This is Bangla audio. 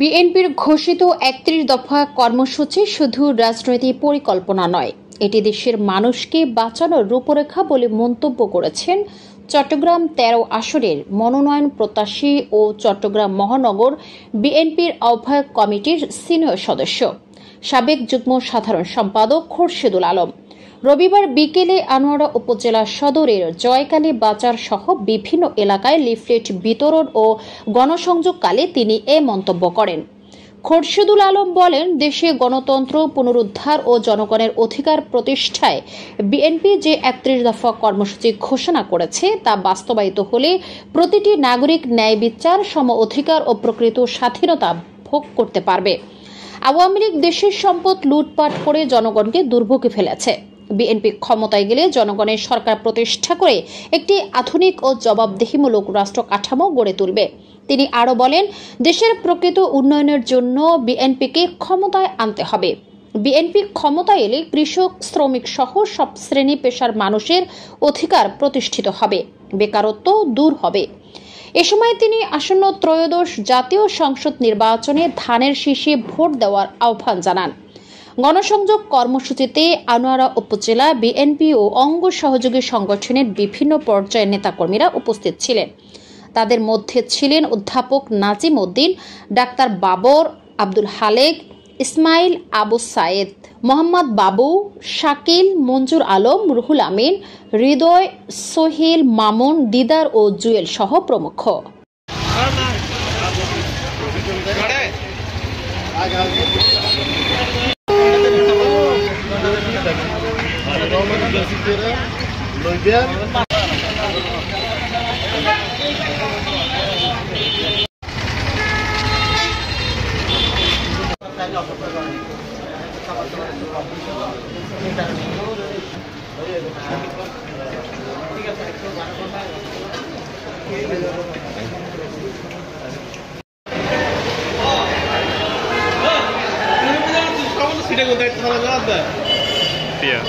বিএনপির ঘোষিত ৩১ দফা কর্মসূচি শুধু রাজনৈতিক পরিকল্পনা নয়, এটি দেশের মানুষকে বাঁচানোর রূপরেখা বলে মন্তব্য করেছেন চট্টগ্রাম ১৩ আসনের মনোনয়ন প্রত্যাশী ও চট্টগ্রাম মহানগর বিএনপির আহ্বায়ক কমিটির সিনিয়র সদস্য সাবেক যুগ্ম সাধারণ সম্পাদক খোরশেদুল আলম। রবিবার বিকেলে আনোয়ারা উপজেলা সদরের জয়কালী বাজার সহ বিভিন্ন এলাকায় লিফলেট বিতরণ ও গণসংযোগকালে তিনি এ মন্তব্য করেন। খোরশেদুল আলম বলেন, দেশে গণতন্ত্র পুনরুদ্ধার ও জনগণের অধিকার প্রতিষ্ঠায় বিএনপি যে ৩১ দফা কর্মসূচি ঘোষণা করেছে তা বাস্তবায়িত হলে প্রতিটি নাগরিক ন্যায় বিচার, সম অধিকার ও প্রকৃত স্বাধীনতা ভোগ করতে পারবে। আওয়ামী লীগ দেশের সম্পদ লুটপাট করে জনগণকে দুর্ভোগে ফেলেছে। বিএনপি ক্ষমতায় গেলে জনগণের সরকার প্রতিষ্ঠা করে একটি আধুনিক ও জবাবদিহিমূলক রাষ্ট্র কাঠামো গড়ে তুলবে। তিনি আরও বলেন, দেশের প্রকৃত উন্নয়নের জন্য বিএনপিকে ক্ষমতায় আনতে হবে। বিএনপি ক্ষমতায় এলে কৃষক, শ্রমিক সহ সব শ্রেণী পেশার মানুষের অধিকার প্রতিষ্ঠিত হবে, বেকারত্ব দূর হবে। এ সময় তিনি আসন্ন ত্রয়োদশ জাতীয় সংসদ নির্বাচনে ধানের শীষে ভোট দেওয়ার আহ্বান জানান। গণসংযোগ কর্মসূচিতে আনোয়ারা উপজেলা বিএনপি ও অঙ্গ সহযোগী সংগঠনের বিভিন্ন পর্যায়ের নেতাকর্মীরা উপস্থিত ছিলেন। তাদের মধ্যে ছিলেন অধ্যাপক নাজিম উদ্দিন, ডাক্তার বাবর, আব্দুল হালেক, ইসমাইল, আবু সায়েদ, মোহাম্মদ বাবু, শাকিল, মঞ্জুর আলম, রুহুল আমিন, হৃদয়, সোহেল, মামুন, দিদার ও জুয়েল সহ প্রমুখ। Iya.